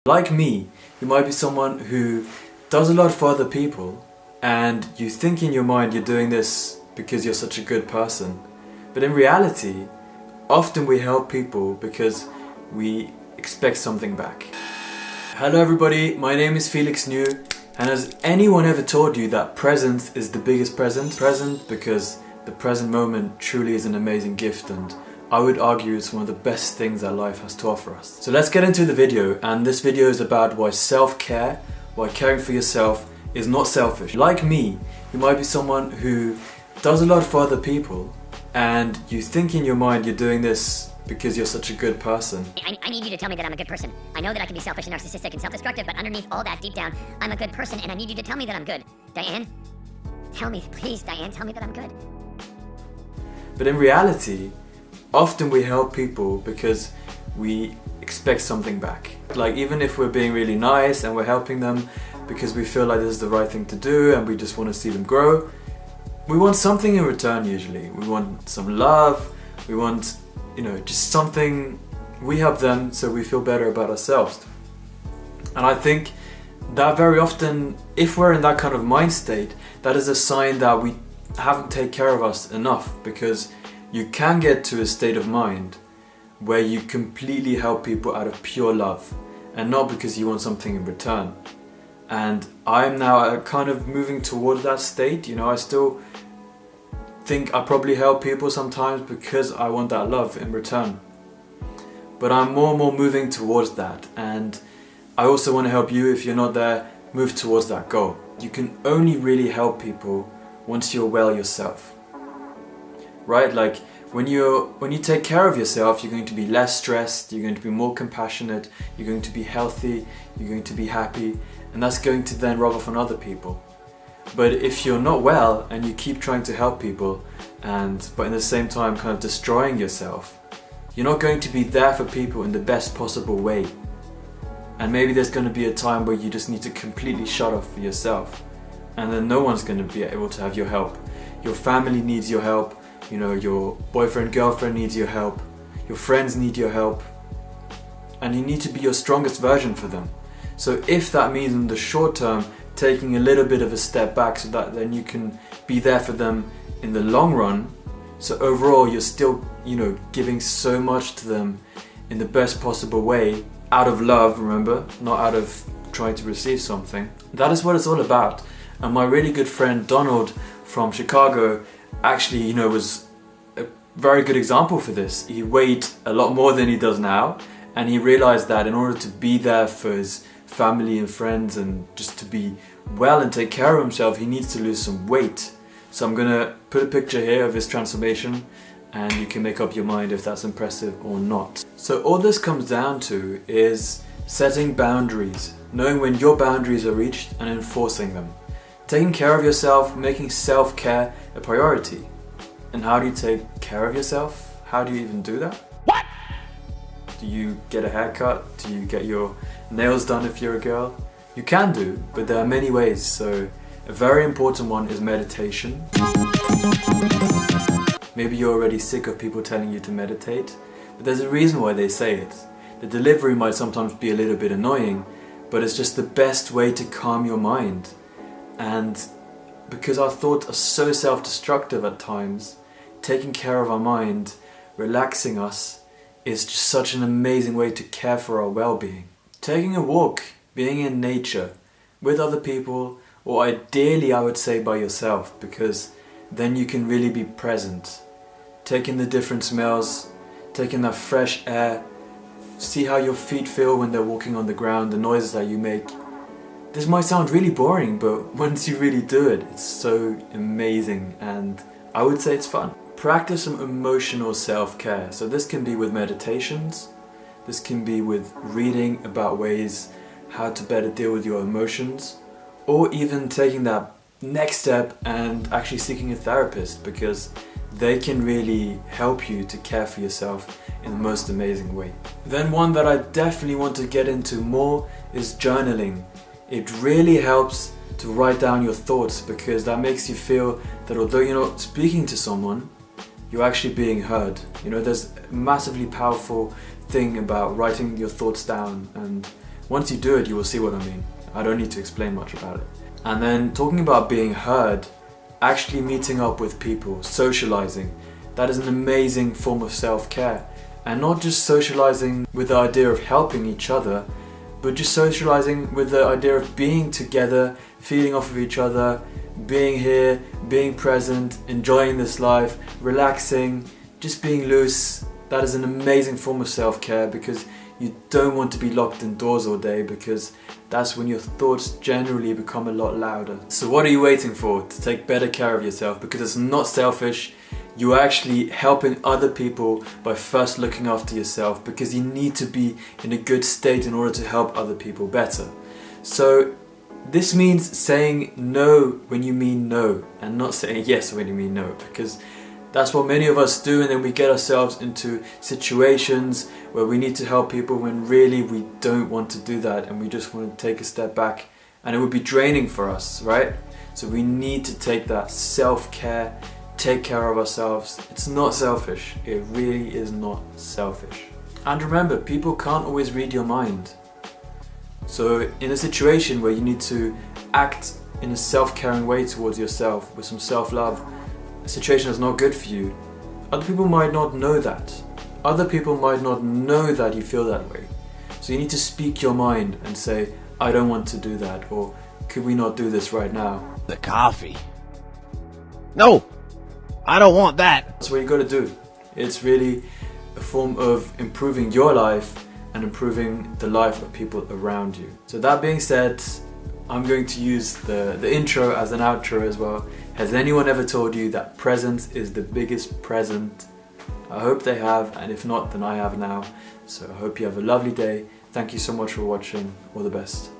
Like me, you might be someone who does a lot for other people and you think in your mind you're doing this because you're such a good person. But in reality, often we help people because we expect something back. Hello everybody, my name is Felix New, and has anyone ever told you that presence is the biggest present? Present because the present moment truly is an amazing gift, and I would argue it's one of the best things that life has to offer us. So let's get into the video, and this video is about why self-care, why caring for yourself is not selfish. Like me, you might be someone who does a lot for other people and you think in your mind you're doing this because you're such a good person. I need you to tell me that I'm a good person. I know that I can be selfish and narcissistic and self-destructive, but underneath all that, deep down, I'm a good person, and I need you to tell me that I'm good. Diane? Tell me, please, Diane, tell me that I'm good. But in reality, often we help people because we expect something back. Like, even if we're being really nice and we're helping them because we feel like this is the right thing to do and we just want to see them grow, we want something in return usually. We want some love, we want, just something. We help them so we feel better about ourselves. And I think that very often, if we're in that kind of mind state, that is a sign that we haven't taken care of us enough, because you can get to a state of mind where you completely help people out of pure love and not because you want something in return. And I'm now kind of moving towards that state. I still think I probably help people sometimes because I want that love in return. But I'm more and more moving towards that, and I also want to help you. If you're not there, move towards that goal. You can only really help people once you're well yourself. Right? Like when you take care of yourself, you're going to be less stressed, you're going to be more compassionate, you're going to be healthy, you're going to be happy, and that's going to then rub off on other people. But if you're not well and you keep trying to help people, but in the same time kind of destroying yourself, you're not going to be there for people in the best possible way. And maybe there's going to be a time where you just need to completely shut off for yourself, and then no one's going to be able to have your help. Your family needs your help, your boyfriend, girlfriend needs your help, your friends need your help, and you need to be your strongest version for them. So if that means in the short term taking a little bit of a step back so that then you can be there for them in the long run, so overall you're still giving so much to them in the best possible way, out of love, remember, not out of trying to receive something. That is what it's all about. And my really good friend Donald from Chicago actually was a very good example for this. He weighed a lot more than he does now, and he realized that in order to be there for his family and friends and just to be well and take care of himself, he needs to lose some weight. So I'm gonna put a picture here of his transformation, and you can make up your mind if that's impressive or not. So all this comes down to is setting boundaries, knowing when your boundaries are reached and enforcing them. Taking care of yourself, making self-care a priority. And how do you take care of yourself? How do you even do that? What? Do you get a haircut? Do you get your nails done if you're a girl? You can do, but there are many ways. So a very important one is meditation. Maybe you're already sick of people telling you to meditate, but there's a reason why they say it. The delivery might sometimes be a little bit annoying, but it's just the best way to calm your mind. And because our thoughts are so self-destructive at times, taking care of our mind, relaxing us, is just such an amazing way to care for our well-being. Taking a walk, being in nature, with other people, or ideally I would say by yourself, because then you can really be present. Taking the different smells, taking that fresh air, see how your feet feel when they're walking on the ground, the noises that you make. This might sound really boring, but once you really do it, it's so amazing, and I would say it's fun. Practice some emotional self-care. So this can be with meditations, this can be with reading about ways how to better deal with your emotions, or even taking that next step and actually seeking a therapist, because they can really help you to care for yourself in the most amazing way. Then one that I definitely want to get into more is journaling. It really helps to write down your thoughts, because that makes you feel that although you're not speaking to someone, you're actually being heard. There's a massively powerful thing about writing your thoughts down and Once you do it, you will see what I mean. I don't need to explain much about it. And then talking about being heard, actually meeting up with people, socializing, that is an amazing form of self-care. And not just socializing with the idea of helping each other, but just socializing with the idea of being together, feeding off of each other, being here, being present, enjoying this life, relaxing, just being loose. That is an amazing form of self-care, because you don't want to be locked indoors all day, because that's when your thoughts generally become a lot louder. So what are you waiting for to take better care of yourself? Because it's not selfish. You're actually helping other people by first looking after yourself, because you need to be in a good state in order to help other people better. So this means saying no when you mean no, and not saying yes when you mean no, because that's what many of us do, and then we get ourselves into situations where we need to help people when really we don't want to do that, and we just want to take a step back, and it would be draining for us, right? So we need to take that self-care, take care of ourselves. It's not selfish. It really is not selfish. And remember, people can't always read your mind. So in a situation where you need to act in a self-caring way towards yourself with some self-love, a situation that's not good for you, other people might not know that. Other people might not know that you feel that way. So you need to speak your mind and say, I don't want to do that, or could we not do this right now? The coffee. No, I don't want that. That's what you got to do. It's really a form of improving your life and improving the life of people around you. So that being said, I'm going to use the intro as an outro as well. Has anyone ever told you that presence is the biggest present? I hope they have, and if not, then I have now. So I hope you have a lovely day. Thank you so much for watching. All the best.